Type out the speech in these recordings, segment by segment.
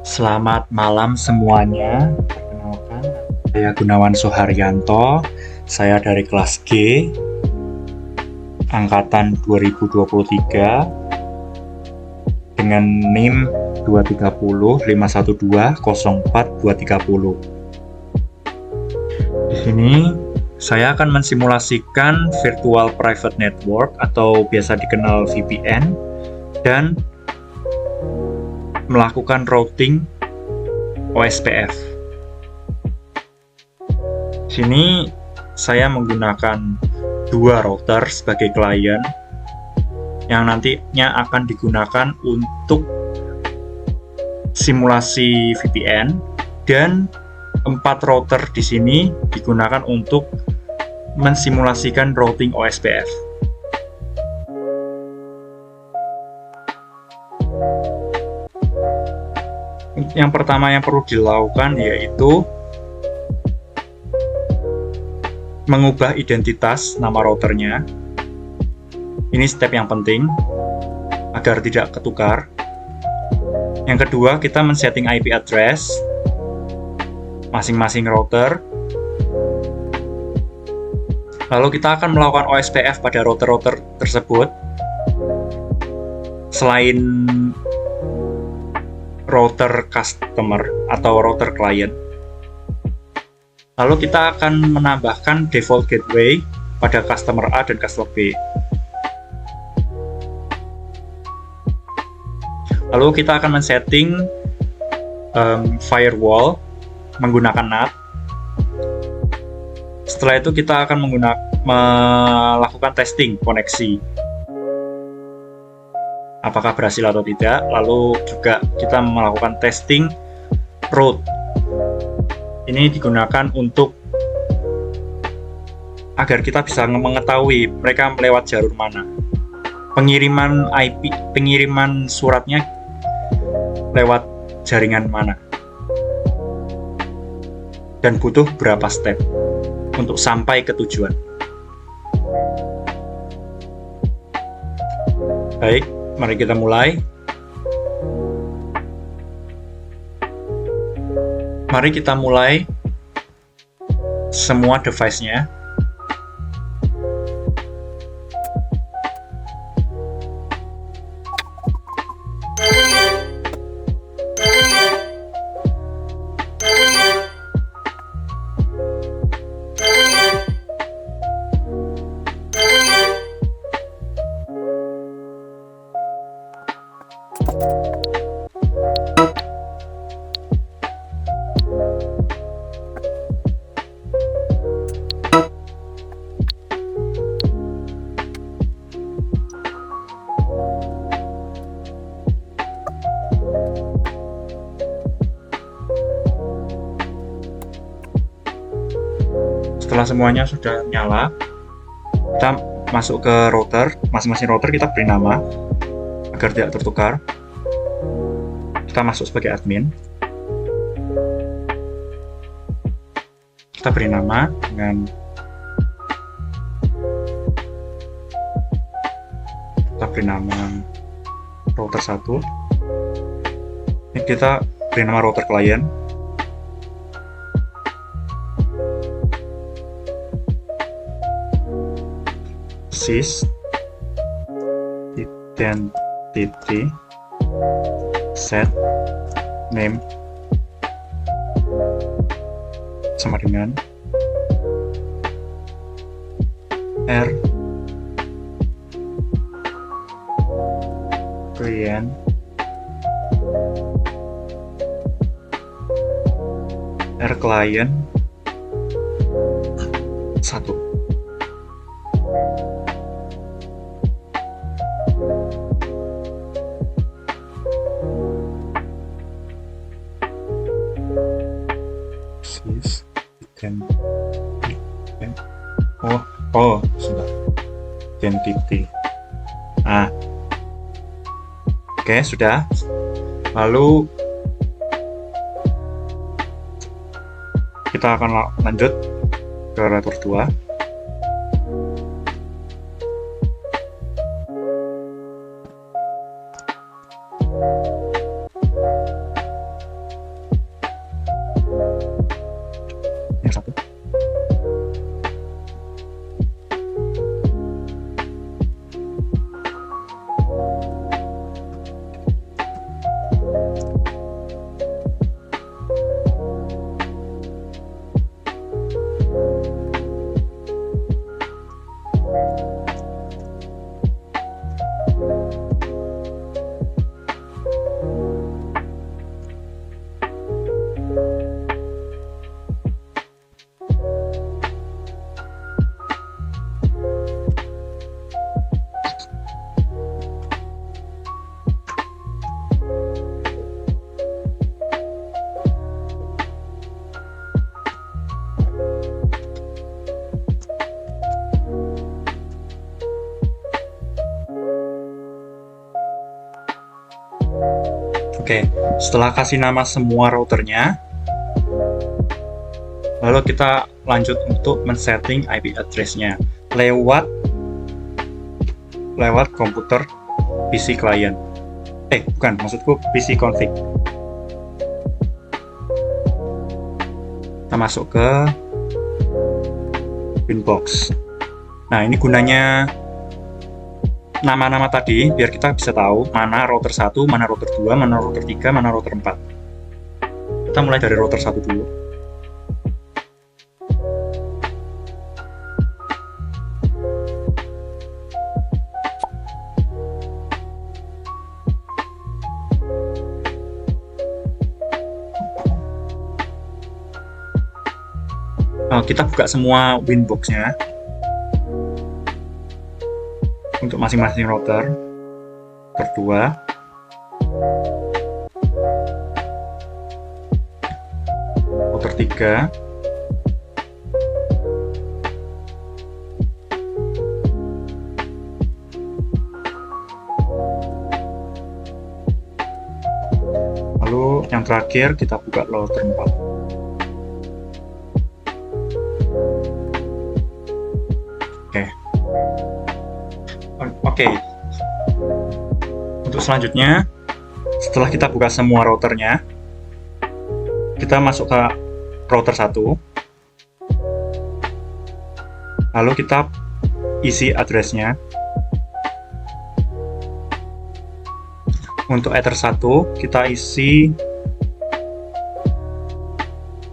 Selamat malam semuanya. Perkenalkan, saya Gunawan Suharyanto. Saya dari kelas G, angkatan 2023, dengan NIM 230 512 04 230. Di sini saya akan mensimulasikan virtual private network atau biasa dikenal VPN dan melakukan routing OSPF. Sini saya menggunakan dua router sebagai klien yang nantinya akan digunakan untuk simulasi VPN, dan 4 router di sini digunakan untuk mensimulasikan routing OSPF. Yang pertama yang perlu dilakukan yaitu mengubah identitas nama routernya. Ini step yang penting agar tidak ketukar. Yang kedua, kita men-setting IP address masing-masing router. Lalu kita akan melakukan OSPF pada router-router tersebut. Selain router customer atau router client. Lalu kita akan menambahkan default gateway pada customer A dan customer B. Lalu kita akan men-setting firewall menggunakan NAT. Setelah itu kita akan melakukan testing koneksi, apakah berhasil atau tidak. Lalu juga kita melakukan testing route. Ini digunakan untuk agar kita bisa mengetahui mereka melewat jalur mana, pengiriman IP, pengiriman suratnya lewat jaringan mana, dan butuh berapa step untuk sampai ke tujuan. Baik, mari kita mulai. Mari kita mulai semua device-nya. Setelah semuanya sudah nyala, kita masuk ke router. Masing-masing router kita beri nama agar tidak tertukar. Kita masuk sebagai admin. Kita beri nama dengan router 1. Ini kita beri nama router klien. Sys identity set name sama dengan R client R client 1. Sudah identity. Oke, sudah. Lalu kita akan lanjut ke router 2. Oke, setelah kasih nama semua routernya, lalu kita lanjut untuk men-setting IP address-nya lewat komputer PC client. Bukan, maksudku PC config. Kita masuk ke Winbox. Nah, ini gunanya nama-nama tadi biar kita bisa tahu mana router 1, mana router 2, mana router 3, mana router 4. Kita mulai dari router 1 dulu. Kita buka semua Winbox-nya untuk masing-masing router. Router 2, router 3, lalu yang terakhir kita buka router 4. Oke. Untuk selanjutnya, setelah kita buka semua routernya, kita masuk ke router 1, lalu kita isi address-nya. Untuk Ether 1 kita isi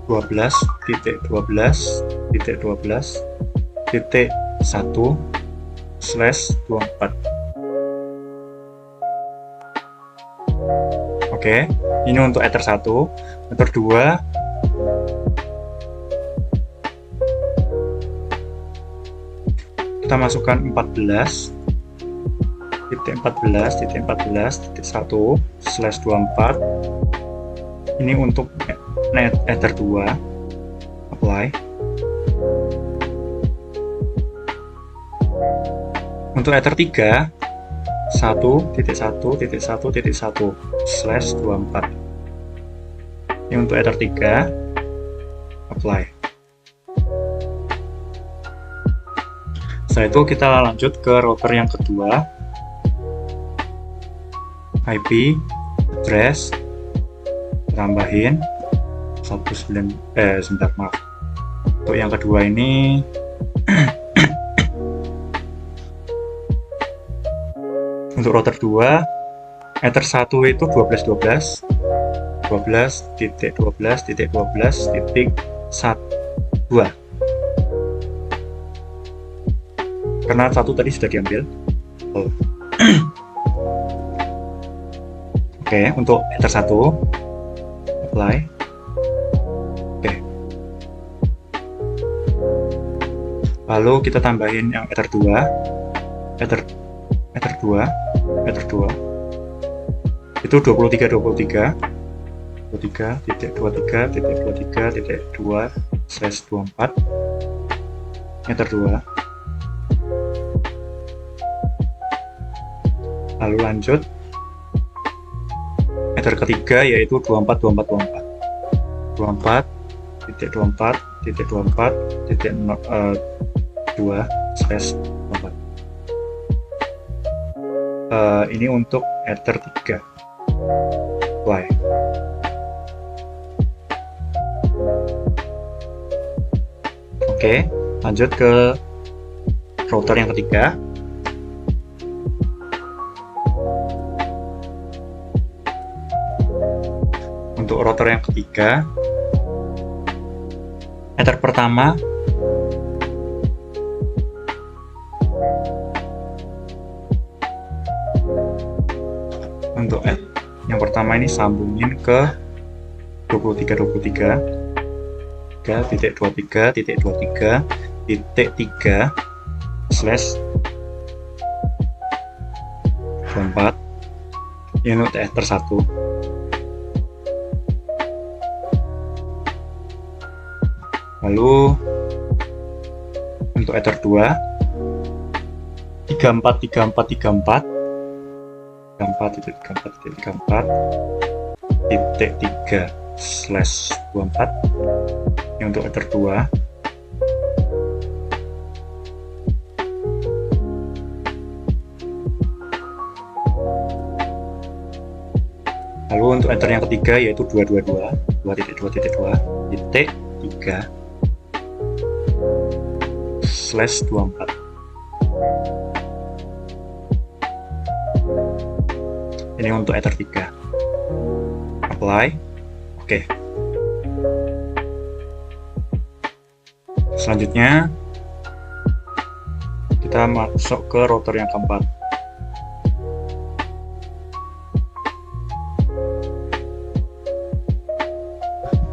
12.12.12.1/24. Oke, ini untuk Ether 1. Ether 2 kita masukkan 14.14.14.1/24. Ini untuk Ether 2. Apply. Untuk Ether 3 1.1.1.1/24. Ini untuk Ether 3. Apply. Setelah itu kita lanjut ke router yang kedua. IP address tambahin 19 sebentar, maaf. Untuk yang kedua ini untuk router 2 Ether 1 itu 12.12.12.12.12.12 karena satu tadi sudah diambil. Oke, untuk Ether 1 apply. Oke. Lalu kita tambahin yang Ether 2. Ether 2 itu 23.23.23.23.2/24 Ether 2. Lalu lanjut Ether ketiga yaitu 24.24.24.24.2/24. Ini untuk Ether 3. Apply. Oke, lanjut ke router yang ketiga. Untuk router yang ketiga, Ether pertama yang pertama ini sambungin ke 23.23.23.3/24. Ini untuk Ether 1. Lalu untuk Ether 2 34.34.34 3/24. Ini untuk ether 2. Lalu untuk ether yang ketiga yaitu 222, 2.2.2.3/24. Ini untuk ether 3. Apply. Oke. Selanjutnya kita masuk ke router yang keempat.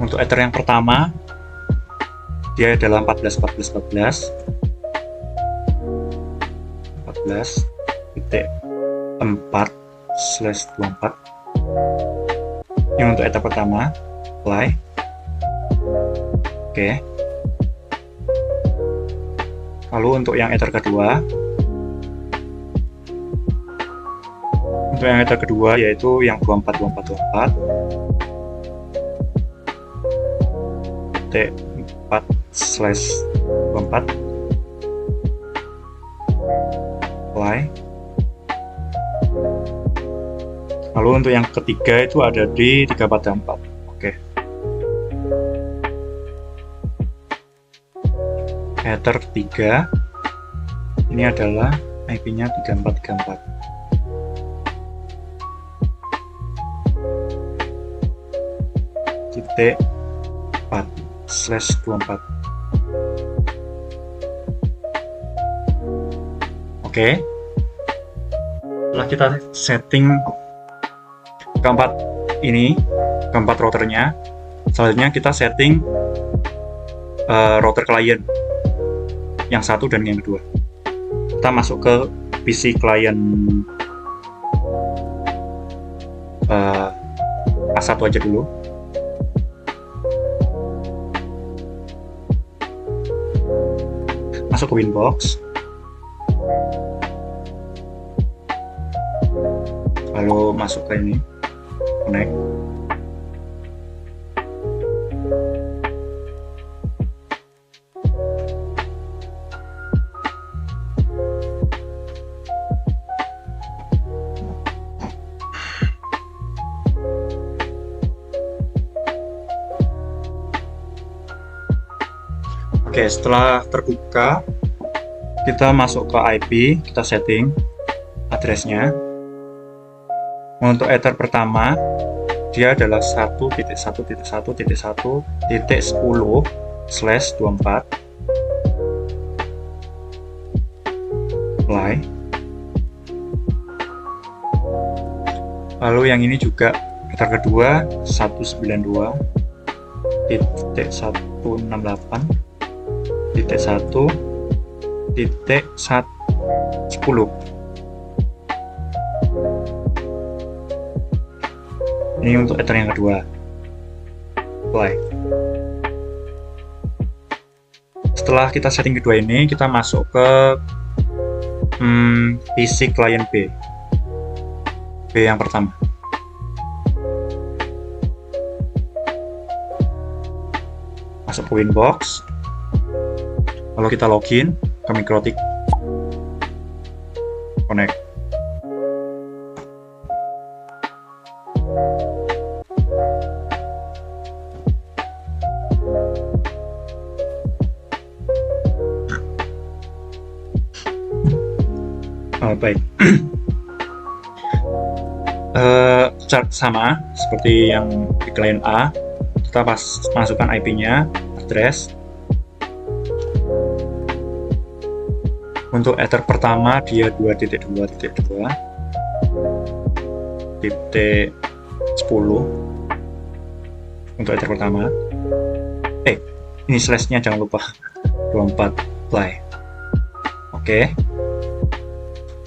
Untuk ether yang pertama dia adalah 14/24. Ini untuk ether pertama. Apply. Oke. Lalu untuk yang ether kedua, yaitu yang 24/24. Apply. Lalu untuk yang ketiga itu ada di 3/4. Oke. Ether 3 ini adalah IP-nya 3434. Titik 4/24. Oke. Setelah kita setting keempat routernya, selanjutnya kita setting router klien yang satu dan yang kedua. Kita masuk ke PC klien A1 aja dulu. Masuk ke Winbox, lalu masuk ke ini, connect. Oke, setelah terbuka, kita masuk ke IP, kita setting address-nya. Untuk ether pertama, dia adalah 1.1.1.10/24. Apply. Lalu yang ini juga ether kedua 192.1.1.10. Ini untuk ether yang kedua. Apply. Setelah kita setting kedua ini, kita masuk ke PC client B yang pertama. Masuk ke Winbox, lalu kita login ke Mikrotik, connect. Baik. Sama seperti yang di klien A, kita masukkan IP-nya, address. Untuk ether pertama dia 2.2.2.10 untuk ether pertama. Ini slash-nya jangan lupa 24. Apply. Oke.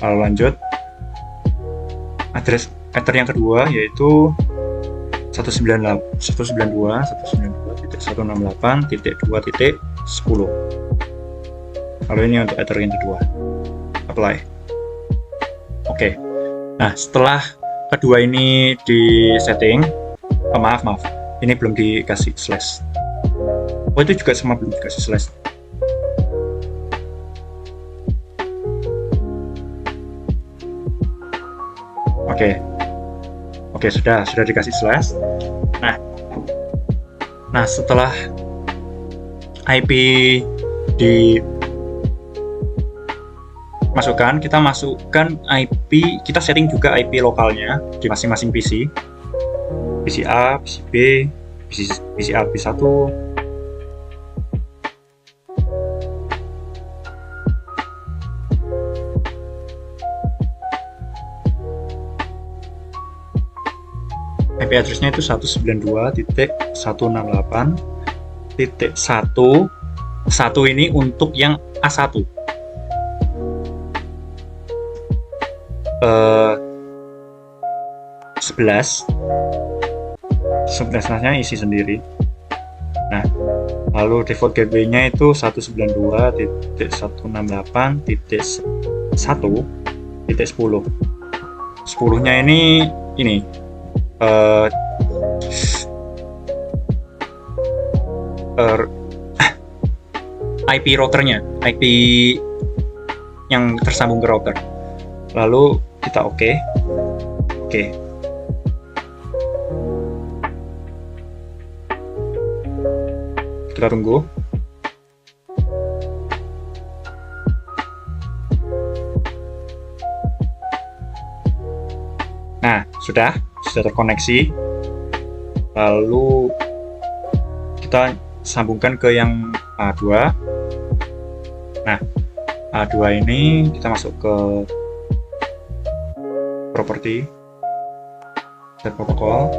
Lalu lanjut, address ether yang kedua yaitu 192.168.2.10. Lalu ini untuk ether yang kedua. Apply. Oke. Nah, setelah kedua ini di setting, Maaf, ini belum dikasih slash. Oh, itu juga sama, belum dikasih slash. Oke, sudah dikasih slash. Nah, setelah IP dimasukkan, kita masukkan IP, kita setting juga IP lokalnya di masing-masing PC. PC A, PC B, PC A, PC 1. IP address-nya itu 192.168.1. Satu ini untuk yang A1. Eh, 11 subnetnya isi sendiri. Nah, lalu default gateway-nya itu 192.168.1.10. 10-nya ini IP routernya, IP yang tersambung ke router. Lalu kita oke. Kita tunggu. Nah, sudah terkoneksi. Lalu kita sambungkan ke yang A2. Nah, A2 ini kita masuk ke properti dan protokol.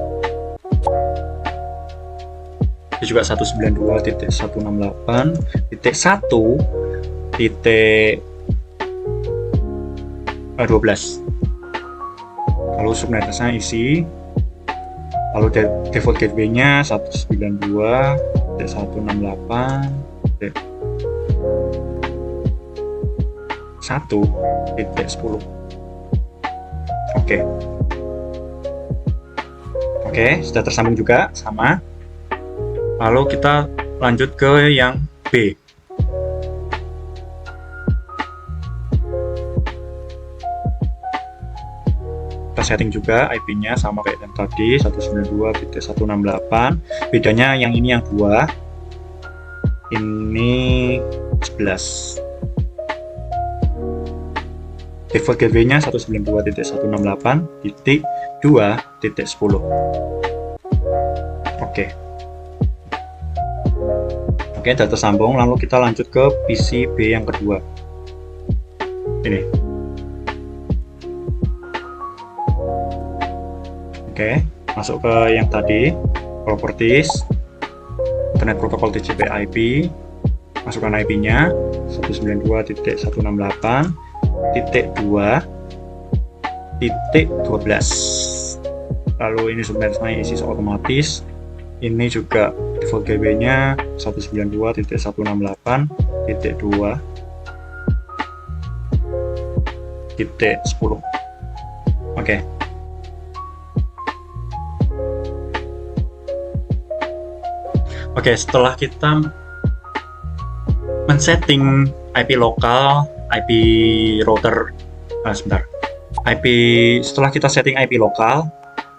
Ini juga 192.168.1.12. Lalu subnetnya isi. Lalu default gateway-nya 192.168.1.10. Oke, sudah tersambung juga sama. Lalu kita lanjut ke yang B. Kita setting juga IP-nya sama kayak yang tadi, 192.168. Bedanya yang ini yang 2, ini 11. Default gateway-nya 192.168.2.10. Oke, sudah tersambung. Lalu kita lanjut ke PC B yang kedua. Ini. Oke, masuk ke yang tadi, properties, Internet Protocol TCP IP, masukkan IP-nya 192.168.2.12. Lalu ini subnetnya isi otomatis. Ini juga default gateway-nya 192.168.2.10. Oke, setelah kita men-setting IP lokal, IP router, setelah kita setting IP lokal,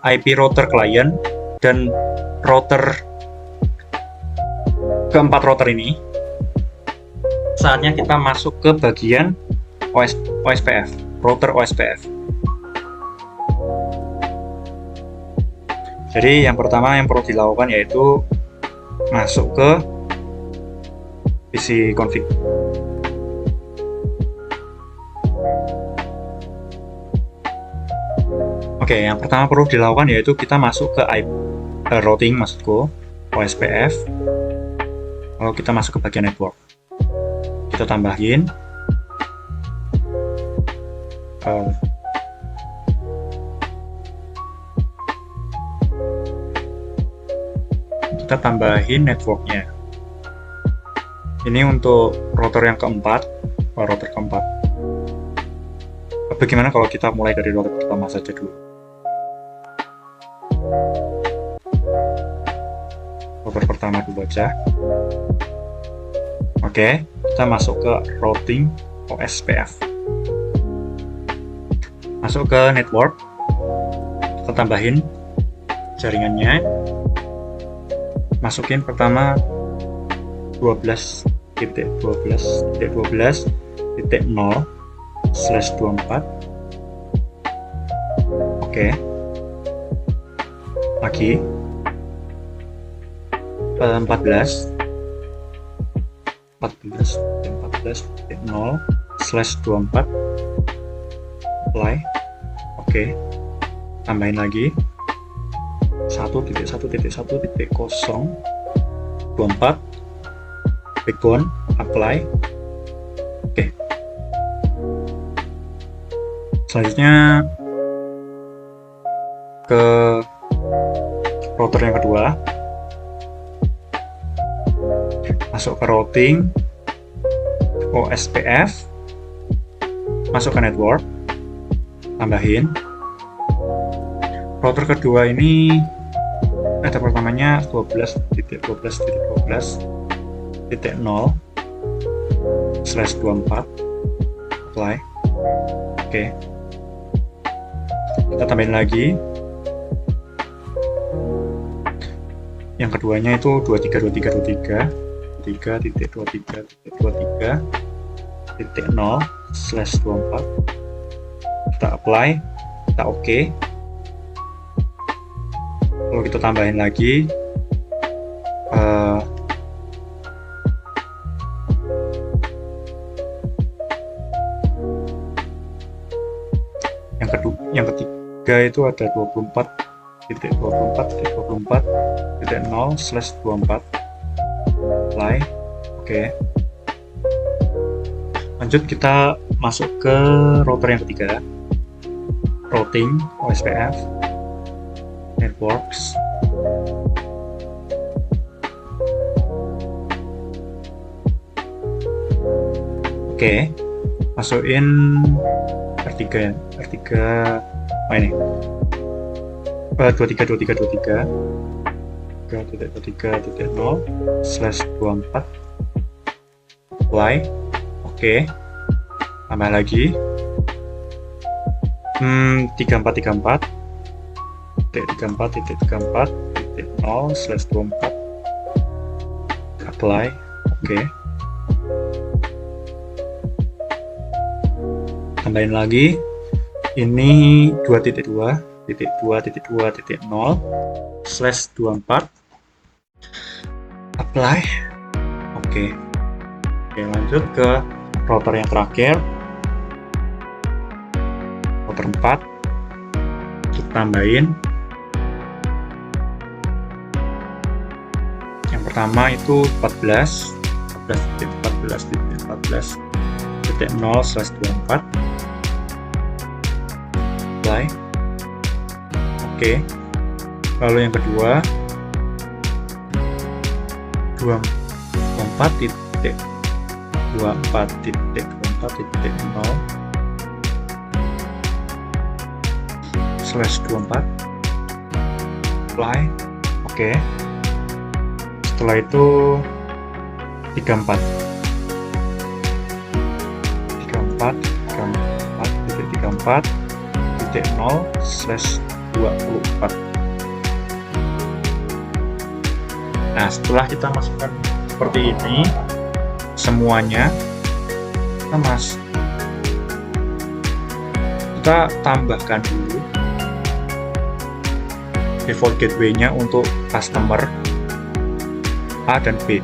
IP router client, dan router keempat router ini, saatnya kita masuk ke bagian OSPF, router OSPF. Jadi yang pertama yang perlu dilakukan yaitu masuk ke PC config. Oke, yang pertama perlu dilakukan yaitu kita masuk ke routing, maksudku OSPF. Lalu kita masuk ke bagian network. Kita tambahin networknya. Ini untuk router yang keempat, router keempat. Bagaimana kalau kita mulai dari router pertama saja dulu? router pertama dulu aja. Oke, kita masuk ke routing OSPF. Masuk ke network, kita tambahin jaringannya, masukin pertama 12.12.12.0/24. Oke, lagi 14.0/24 apply. Oke, tambahin lagi 1.1.1.0/24 backbone apply. Oke, selanjutnya ke router yang kedua, masuk ke routing OSPF, masuk ke network, tambahin router kedua. Ini ada pertamanya 12.12.12.0/24 apply. Oke, kita tambahin lagi yang keduanya itu 23.23.23.23.0/24. kita apply, kita oke. Lalu kita tambahin lagi yang ketiga itu ada 24.24.24.0/24 apply. Oke, lanjut kita masuk ke router yang ketiga, routing OSPF networks. Oke, masukin R3 ya, R3 ini 23.23.23.0/24 apply. Oke, tambah lagi 34.34.34.0/24 apply. Oke, tambahin lagi ini 2.2.2.0/24 apply. Oke, lanjut ke router yang terakhir, router 4. Kita tambahin yang pertama itu 14.14.14.0/24 apply. Oke, lalu yang kedua 24.24.0/24 apply. Oke, setelah itu 34.0/24. Nah, setelah kita masukkan seperti ini semuanya, kita tambahkan dulu default gateway-nya untuk customer A dan B.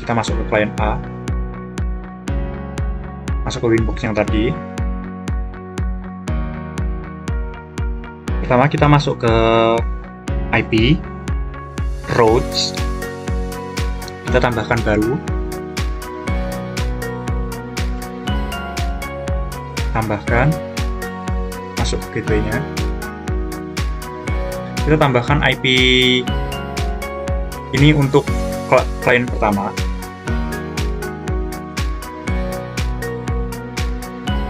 Kita masuk ke client A, masuk ke winbox yang tadi. Pertama kita masuk ke IP, routes, kita tambahkan baru, tambahkan, masuk ke gateway-nya, kita tambahkan IP ini untuk klien pertama.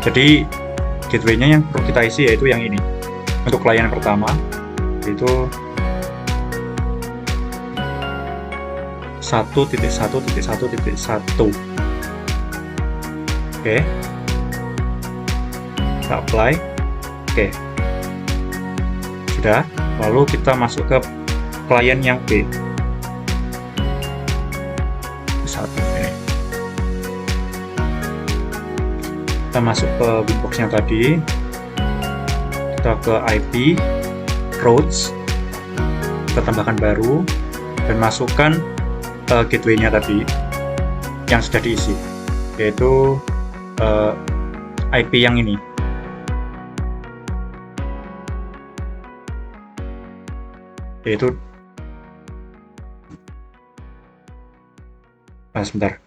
Jadi gateway-nya yang perlu kita isi yaitu yang ini. Untuk klien yang pertama, yaitu 1.1.1.1. Oke, kita apply. Oke, sudah. Lalu kita masuk ke klien yang B. Satu ini. Kita masuk ke winbox-nya tadi. Kita ke IP, routes, kita tambahkan baru, dan masukkan gateway-nya tadi yang sudah diisi, yaitu IP yang ini. Yaitu sebentar,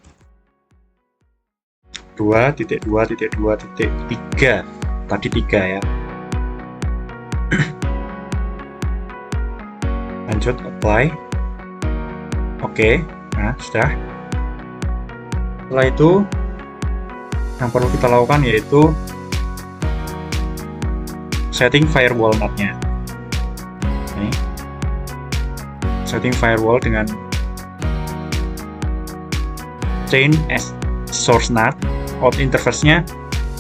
2.2.2.3 tadi 3 ya. Lanjut apply. Oke, nah sudah. Setelah itu yang perlu kita lakukan yaitu setting firewall NAT-nya. Setting firewall dengan chain as source NAT, out interface-nya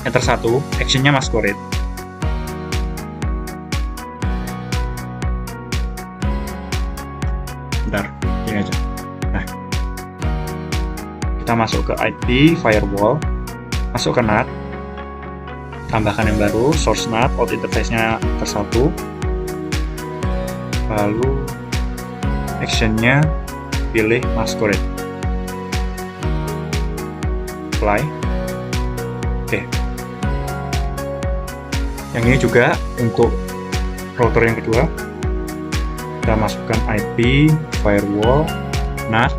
enter 1, action-nya masquerade. Bentar, ini aja. Nah, kita masuk ke IP firewall, masuk ke NAT, tambahkan yang baru, source NAT, out interface-nya enter 1, lalu action-nya pilih masquerade. Apply. Oke. Yang ini juga untuk router yang kedua. Kita masukkan IP, firewall, NAT,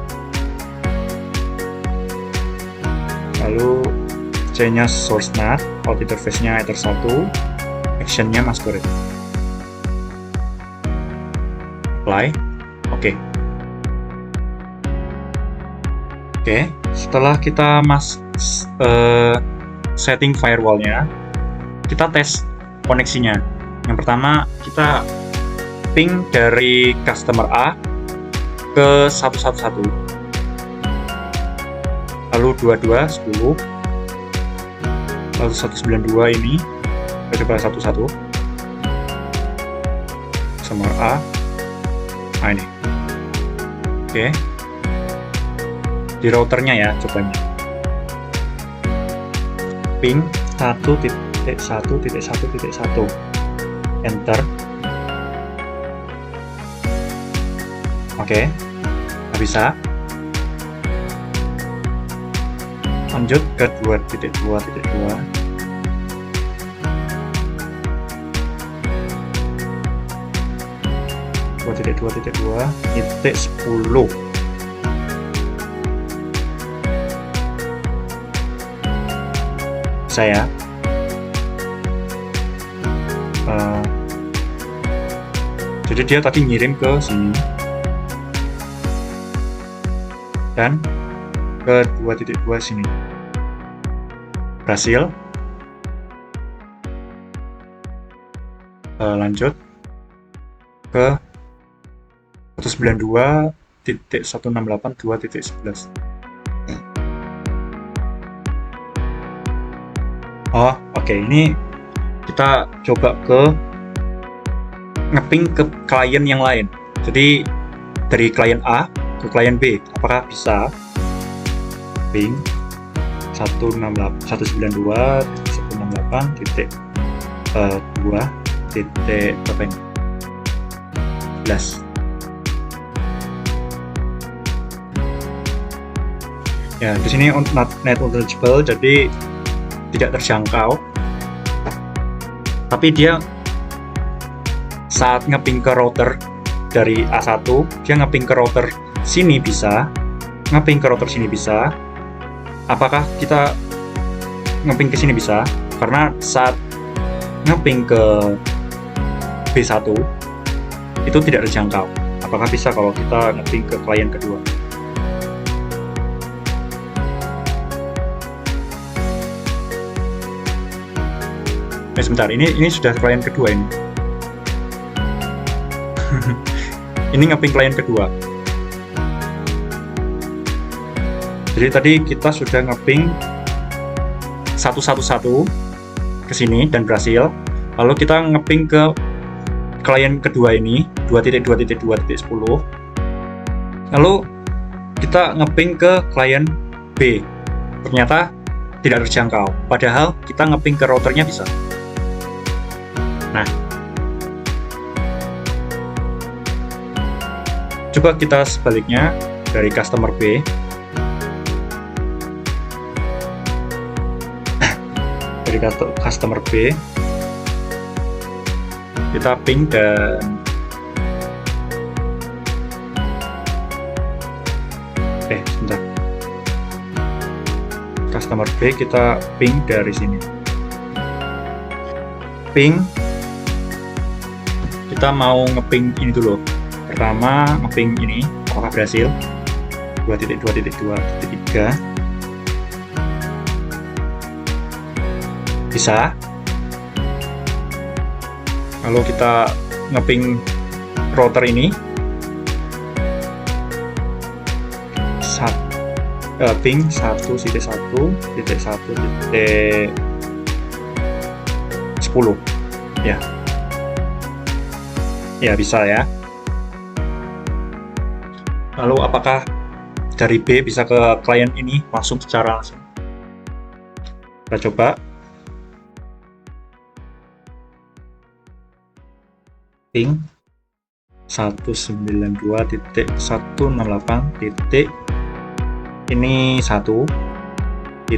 lalu chain-nya source NAT, out interface-nya ether 1, action-nya masquerade. Apply. Oke. Oke, setelah kita setting firewall-nya, kita tes koneksinya. Yang pertama, kita ping dari customer A ke 111, lalu 22 10, lalu 192 ini kita coba 11 customer A. Nah ini. Oke. Di routernya ya, cobanya. Ping 1.1.1.1. Enter. Oke. Nggak bisa. Lanjut ke 2.2.2. titik 10. Saya jadi dia tadi ngirim ke sini dan ke 2.2 sini berhasil. Lanjut ke 192.168.2.11. Oh, oke. Ini kita coba ke ngeping ke klien yang lain. Jadi dari klien A ke klien B, apakah bisa ping 192.168.2.11. Ya, di sini net unreachable, jadi tidak terjangkau. Tapi dia saat ngeping ke router dari A1, dia ngeping ke router sini bisa, ngeping ke router sini bisa. Apakah kita ngeping ke sini bisa? Karena saat ngeping ke B1 itu tidak terjangkau. Apakah bisa kalau kita ngeping ke klien kedua? Sebentar, ini sudah klien kedua ini. Ini ngeping klien kedua. Jadi tadi kita sudah ngeping 111 ke sini dan berhasil. Lalu kita ngeping ke klien kedua ini 2.2.2.10. Lalu kita ngeping ke klien B. Ternyata tidak terjangkau. Padahal kita ngeping ke routernya bisa. Nah, coba kita sebaliknya dari customer B. Dari customer B, kita ping dan sebentar. Customer B kita ping dari sini. Ping, kita mau ngeping ini dulu. Pertama ngeping ini, apakah berhasil? 2.2.2.3 bisa. Lalu kita ngeping router ini, ping 1.1.1.10 ya. Ya bisa ya. Lalu apakah dari B bisa ke klien ini secara langsung? Kita coba. Ping 192.168. Ini 1.11.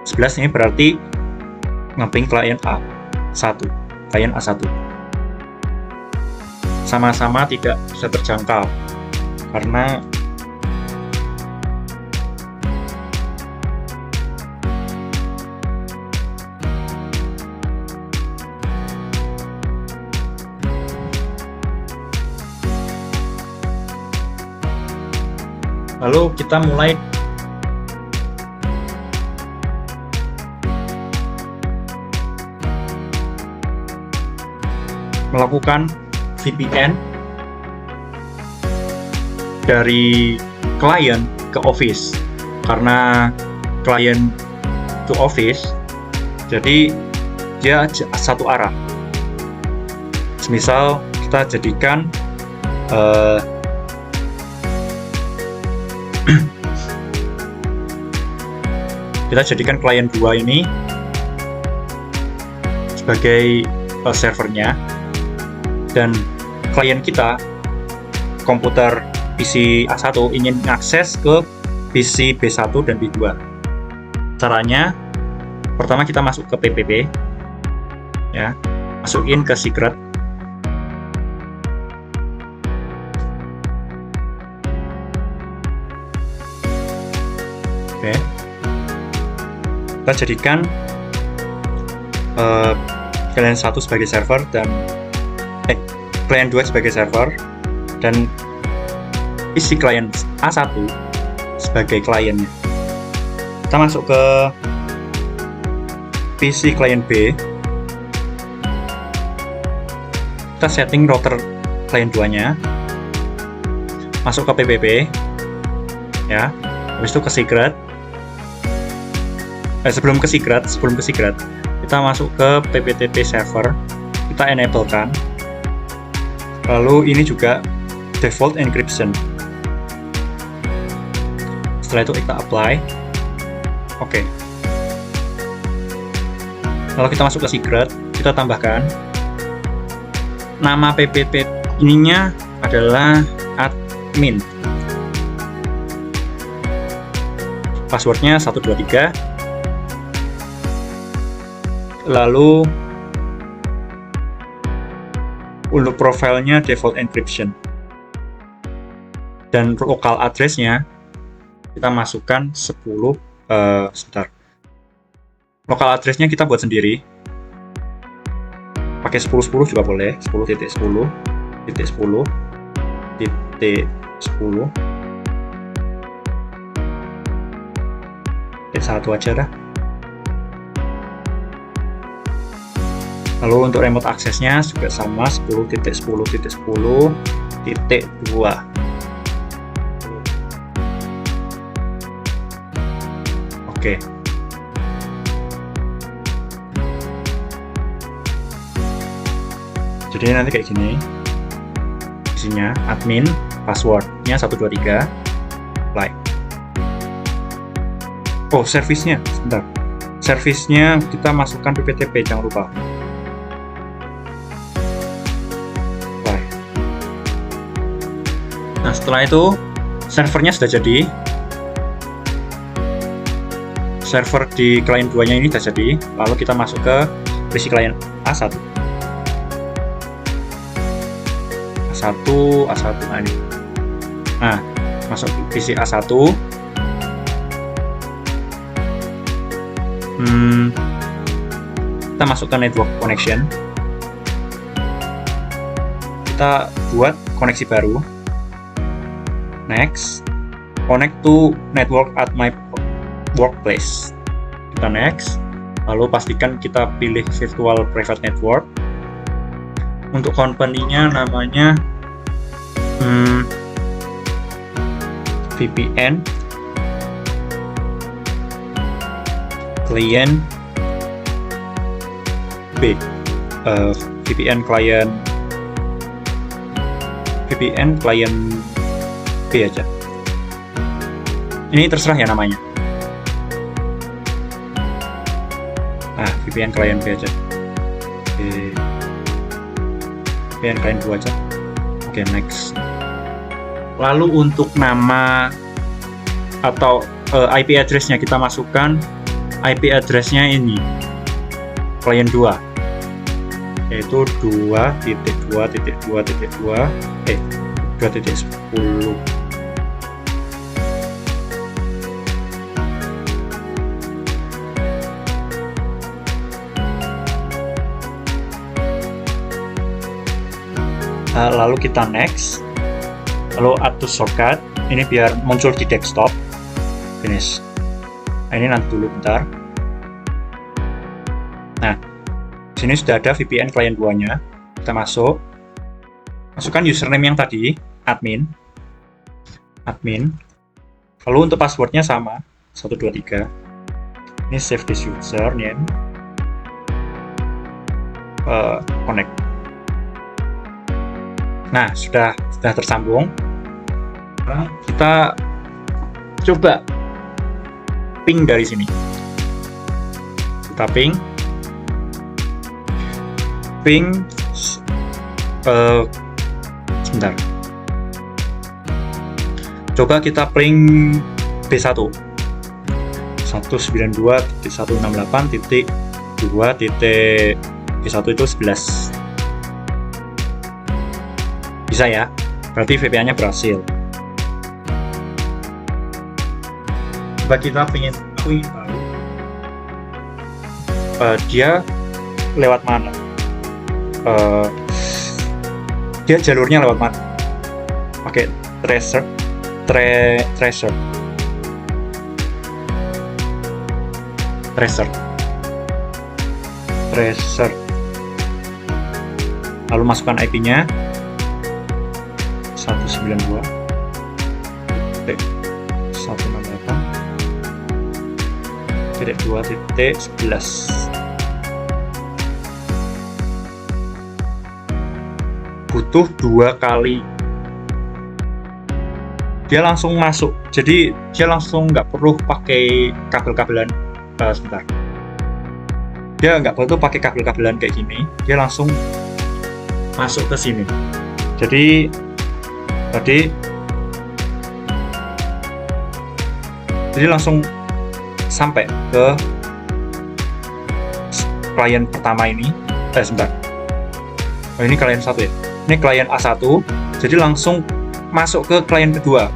11 ini berarti ngeping klien A1, klien A1. Sama-sama tidak bisa terjangkau karena lalu kita mulai melakukan VPN dari klien ke office. Karena klien to office, jadi dia satu arah. Misal kita jadikan klien 2 ini sebagai servernya, dan klien kita komputer PC A1 ingin mengakses ke PC B1 dan B2. Caranya pertama kita masuk ke PPP ya, masukin ke secret. Oke. Kita jadikan klien 1 sebagai server dan klien 2 sebagai server dan isi klien A1 sebagai kliennya. Kita masuk ke PC klien B. Kita setting router klien 2-nya. Masuk ke PPP. Ya. Habis itu ke secret. Sebelum ke secret, kita masuk ke PPTP server. Kita enable kan. Lalu ini juga default encryption. Setelah itu kita apply. Oke. Lalu kita masuk ke secret, kita tambahkan nama PPT ininya adalah admin. Passwordnya 123. Lalu untuk profilnya default encryption. Dan local address-nya kita masukkan 10 sebentar. Local address-nya kita buat sendiri. Pakai 10.10 juga boleh, 10.10.10.10. Satu aja dah. Lalu untuk remote aksesnya juga sama 10.10.10.2. Oke. Jadi nanti kayak gini. Isinya admin, passwordnya 123, apply. Oh, servisnya, sebentar. Servisnya kita masukkan PPTP, jangan lupa. Apply. Nah, setelah itu servernya sudah jadi. Server di klien 2-nya ini sudah jadi. Lalu kita masuk ke PC klien A1. A1, nah ini. Nah, masuk PC A1. Kita masukkan network connection. Kita buat koneksi baru. Next, connect to network at my workplace. Kita next, lalu pastikan kita pilih virtual private network. Untuk company-nya namanya VPN client B, VPN client B aja. Ini terserah ya namanya. Nah, VPN client B aja. Oke. VPN client 2 aja. Oke, next. Lalu untuk nama atau IP address-nya kita masukkan IP address-nya ini client 2, yaitu 2.2.2.10. Lalu kita next, lalu add to shortcut, ini biar muncul di desktop. Finish. Nah, ini nanti dulu bentar. Nah, sini sudah ada VPN client 2-nya. Kita masukkan username yang tadi, admin. Lalu untuk passwordnya sama, 123. Ini save this username. Connect. Nah, sudah tersambung. Nah, kita coba ping dari sini. Kita ping sebentar. Coba kita ping B1 192.168.2.B1 itu 11. Bisa ya, berarti VPN-nya berhasil. Coba kita pengen tahu dia lewat mana, dia jalurnya lewat mana. Pakai tracer. Lalu masukkan IP-nya 192.168.2.11. Butuh 2 kali. Dia langsung masuk. Jadi dia langsung nggak perlu pakai kabel-kabelan. Sebentar. Dia nggak perlu pakai kabel-kabelan kayak gini. Dia langsung masuk ke sini. Jadi langsung sampai ke klien pertama ini. Sebentar. Oh, ini klien 1 ya. Ini klien A1. Jadi langsung masuk ke klien kedua.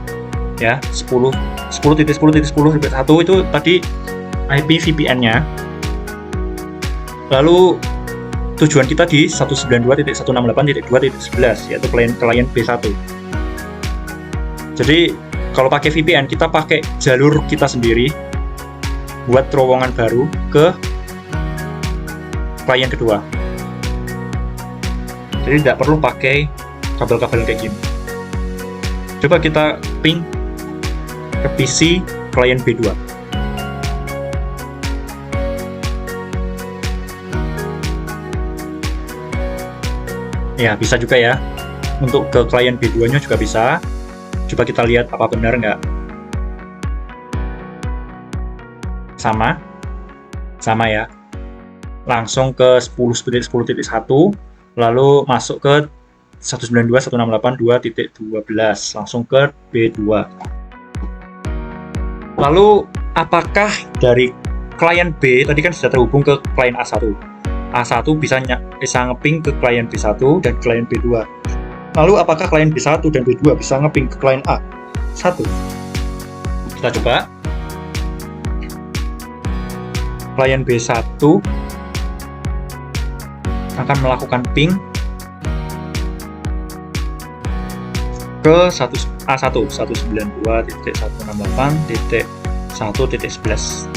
Ya, 10.10.10.1 itu tadi IP VPN-nya. Lalu tujuan kita di 192.168.2.11 yaitu klien B1. Jadi kalau pakai VPN kita pakai jalur kita sendiri buat terowongan baru ke klien kedua. Jadi tidak perlu pakai kabel-kabel kayak gini. Coba kita ping ke PC klien B2. Ya, bisa juga ya. Untuk ke klien B2-nya juga bisa. Coba kita lihat apa benar nggak. Sama ya. Langsung ke 10.10.1, lalu masuk ke 192.168.2.12, langsung ke B2. Lalu apakah dari klien B tadi kan sudah terhubung ke klien A1? A1 bisa ngeping ke klien B1 dan klien B2. Lalu apakah klien B1 dan B2 bisa ngeping ke klien A1? Kita coba. Klien B1 akan melakukan ping ke A1 192.168.1.11.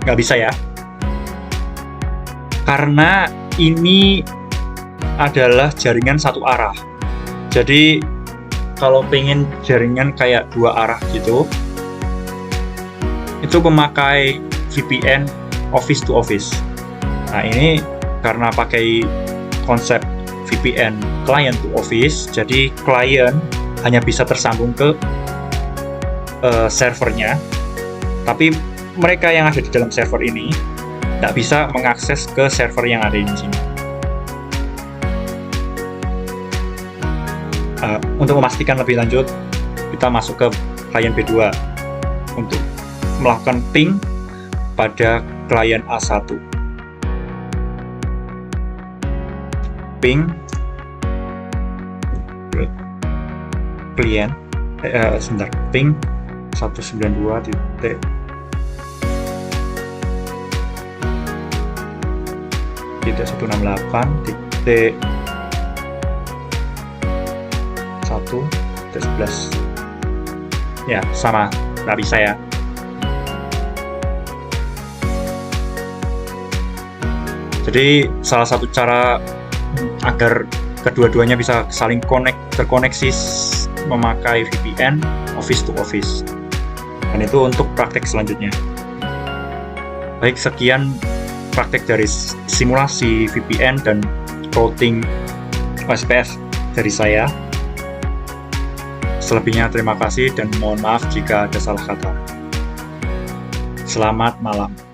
Nggak bisa ya, karena ini adalah jaringan satu arah. Jadi kalau pengen jaringan kayak dua arah gitu, itu memakai VPN office to office. Nah, ini karena pakai konsep VPN client to office, jadi klien hanya bisa tersambung ke servernya, tapi mereka yang ada di dalam server ini tidak bisa mengakses ke server yang ada di sini. Untuk memastikan lebih lanjut, kita masuk ke klien B2 untuk melakukan ping pada klien A1. Ping klien ping 192.168.1.11. Ya, sama, nggak bisa ya. Jadi salah satu cara agar kedua-duanya bisa saling terkoneksi memakai VPN office to office. Dan itu untuk praktek selanjutnya. Baik, sekian praktek dari simulasi VPN dan routing OSPF dari saya. Selebihnya terima kasih dan mohon maaf jika ada salah kata. Selamat malam.